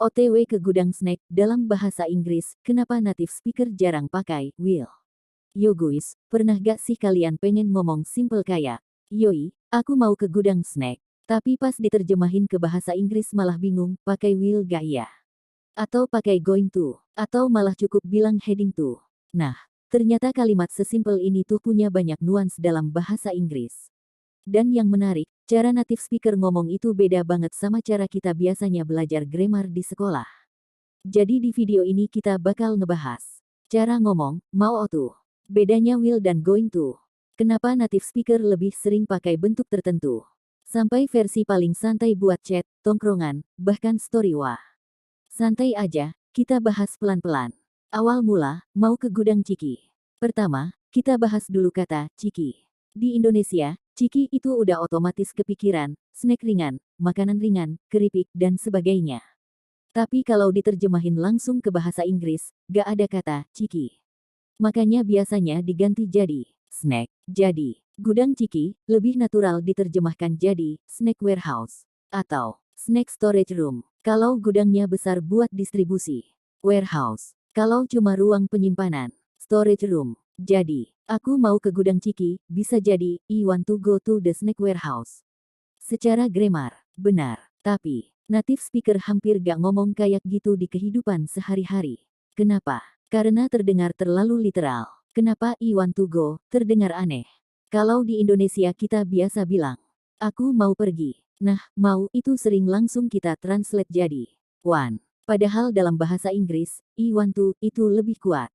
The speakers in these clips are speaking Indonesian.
OTW ke gudang snack dalam bahasa Inggris, kenapa native speaker jarang pakai will? Yo guys, pernah gak sih kalian pengen ngomong simple kayak, yoi, aku mau ke gudang snack. Tapi pas diterjemahin ke bahasa Inggris malah bingung, pakai will gak ya? Atau pakai going to? Atau malah cukup bilang heading to? Nah, ternyata kalimat sesimpel ini tuh punya banyak nuans dalam bahasa Inggris. Dan yang menarik, cara native speaker ngomong itu beda banget sama cara kita biasanya belajar grammar di sekolah. Jadi di video ini kita bakal ngebahas cara ngomong, mau to, bedanya will dan going to, kenapa native speaker lebih sering pakai bentuk tertentu, sampai versi paling santai buat chat, tongkrongan, bahkan story. Wah, santai aja, kita bahas pelan-pelan. Awal mula, mau ke gudang Ciki. Pertama, kita bahas dulu kata Ciki. Di Indonesia, Ciki itu udah otomatis kepikiran, snack ringan, makanan ringan, keripik, dan sebagainya. Tapi kalau diterjemahin langsung ke bahasa Inggris, gak ada kata Ciki. Makanya biasanya diganti jadi snack. Jadi, gudang Ciki lebih natural diterjemahkan jadi snack warehouse atau snack storage room. Kalau gudangnya besar buat distribusi, warehouse. Kalau cuma ruang penyimpanan, storage room. Jadi, aku mau ke gudang Ciki, bisa jadi, I want to go to the snack warehouse. Secara grammar, benar. Tapi, native speaker hampir gak ngomong kayak gitu di kehidupan sehari-hari. Kenapa? Karena terdengar terlalu literal. Kenapa I want to go, terdengar aneh. Kalau di Indonesia kita biasa bilang, aku mau pergi. Nah, mau itu sering langsung kita translate jadi want. Padahal dalam bahasa Inggris, I want to, itu lebih kuat.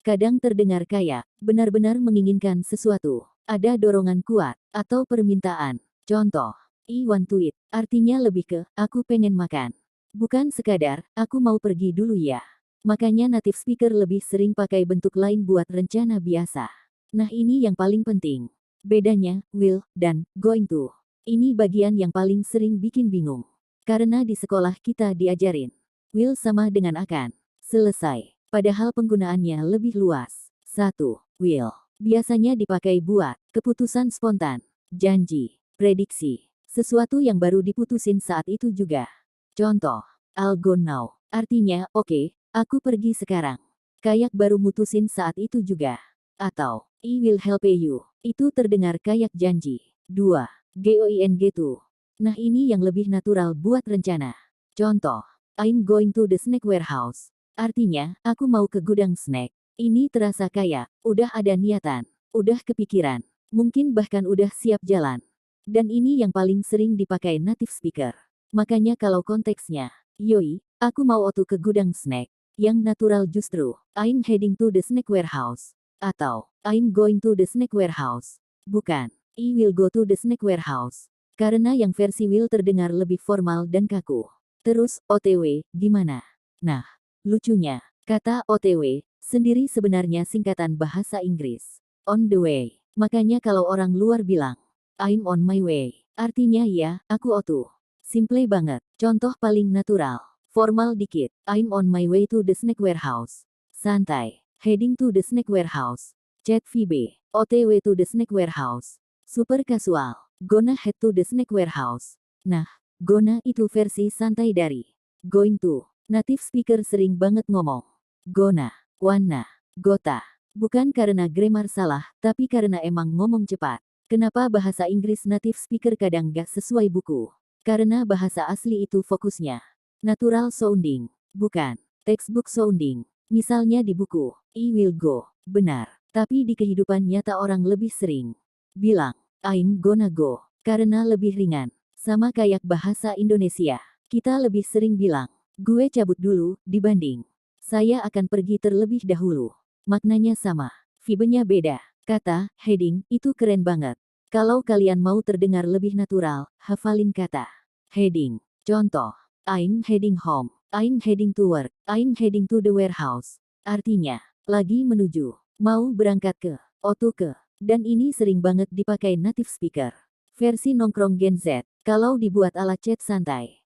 Kadang terdengar kayak, benar-benar menginginkan sesuatu. Ada dorongan kuat, atau permintaan. Contoh, I want to eat, artinya lebih ke, aku pengen makan. Bukan sekadar, aku mau pergi dulu ya. Makanya native speaker lebih sering pakai bentuk lain buat rencana biasa. Nah ini yang paling penting. Bedanya, will, dan going to. Ini bagian yang paling sering bikin bingung. Karena di sekolah kita diajarin, will sama dengan akan. Selesai. Padahal penggunaannya lebih luas. 1. Will. Biasanya dipakai buat keputusan spontan, janji, prediksi, sesuatu yang baru diputusin saat itu juga. Contoh, I'll go now. Artinya, oke, aku pergi sekarang. Kayak baru mutusin saat itu juga. Atau, I will help you. Itu terdengar kayak janji. 2. Going to. Nah ini yang lebih natural buat rencana. Contoh, I'm going to the snack warehouse. Artinya, aku mau ke gudang snack. Ini terasa kayak, udah ada niatan, udah kepikiran, mungkin bahkan udah siap jalan. Dan ini yang paling sering dipakai native speaker. Makanya kalau konteksnya, yoi, aku mau ke gudang snack. Yang natural justru, I'm heading to the snack warehouse. Atau, I'm going to the snack warehouse. Bukan, I will go to the snack warehouse. Karena yang versi will terdengar lebih formal dan kaku. Terus, OTW, gimana? Nah, lucunya, kata OTW sendiri sebenarnya singkatan bahasa Inggris. On the way. Makanya kalau orang luar bilang, I'm on my way. Artinya ya, aku otu. Simple banget. Contoh paling natural. Formal dikit. I'm on my way to the snack warehouse. Santai. Heading to the snack warehouse. Chat VB. OTW to the snack warehouse. Super casual. Gonna head to the snack warehouse. Nah, gonna itu versi santai dari going to. Native speaker sering banget ngomong gonna, wanna, gota. Bukan karena grammar salah, tapi karena emang ngomong cepat. Kenapa bahasa Inggris native speaker kadang gak sesuai buku? Karena bahasa asli itu fokusnya natural sounding, bukan textbook sounding. Misalnya di buku, I will go, benar. Tapi di kehidupan nyata orang lebih sering bilang, I'm gonna go, karena lebih ringan. Sama kayak bahasa Indonesia, kita lebih sering bilang, gue cabut dulu, dibanding saya akan pergi terlebih dahulu. Maknanya sama, vibenya beda. Kata heading itu keren banget. Kalau kalian mau terdengar lebih natural, hafalin kata heading. Contoh, I'm heading home, I'm heading to work, I'm heading to the warehouse. Artinya, lagi menuju, mau berangkat ke, otu ke. Dan ini sering banget dipakai native speaker. Versi nongkrong Gen Z, kalau dibuat ala chat santai.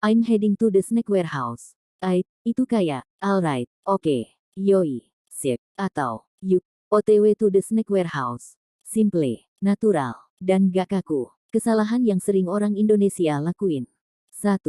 I'm heading to the snack warehouse. Itu kayak, alright, okay, yoi, sip, atau, yuk, OTW to the snack warehouse. Simple, natural, dan gak kaku. Kesalahan yang sering orang Indonesia lakuin. 1.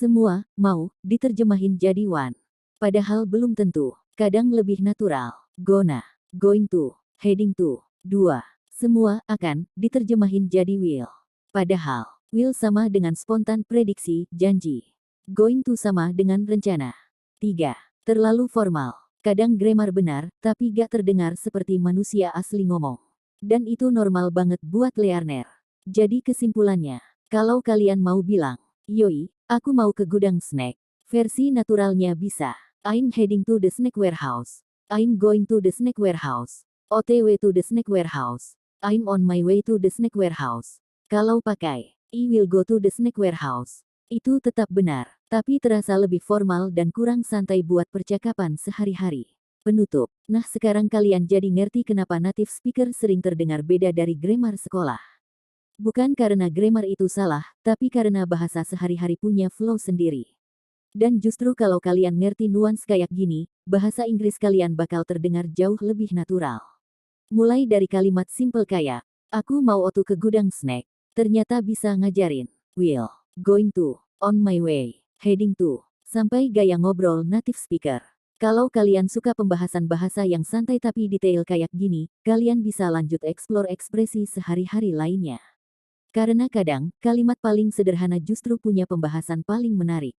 Semua, mau, diterjemahin jadi one. Padahal belum tentu. Kadang lebih natural. Gonna, going to, heading to. 2. Semua, akan, diterjemahin jadi will. Padahal, will sama dengan spontan prediksi, janji. Going to sama dengan rencana. 3. Terlalu formal. Kadang grammar benar, tapi gak terdengar seperti manusia asli ngomong. Dan itu normal banget buat learner. Jadi kesimpulannya, kalau kalian mau bilang, "Yoi, aku mau ke gudang snack." Versi naturalnya bisa. I'm heading to the snack warehouse. I'm going to the snack warehouse. OTW to the snack warehouse. I'm on my way to the snack warehouse. Kalau pakai, I will go to the snack warehouse. Itu tetap benar, tapi terasa lebih formal dan kurang santai buat percakapan sehari-hari. Penutup. Nah, sekarang kalian jadi ngerti kenapa native speaker sering terdengar beda dari grammar sekolah. Bukan karena grammar itu salah, tapi karena bahasa sehari-hari punya flow sendiri. Dan justru kalau kalian ngerti nuans kayak gini, bahasa Inggris kalian bakal terdengar jauh lebih natural. Mulai dari kalimat simple kayak, aku mau otu ke gudang snack. Ternyata bisa ngajarin, will, going to, on my way, heading to, sampai gaya ngobrol native speaker. Kalau kalian suka pembahasan bahasa yang santai tapi detail kayak gini, kalian bisa lanjut explore ekspresi sehari-hari lainnya. Karena kadang, kalimat paling sederhana justru punya pembahasan paling menarik.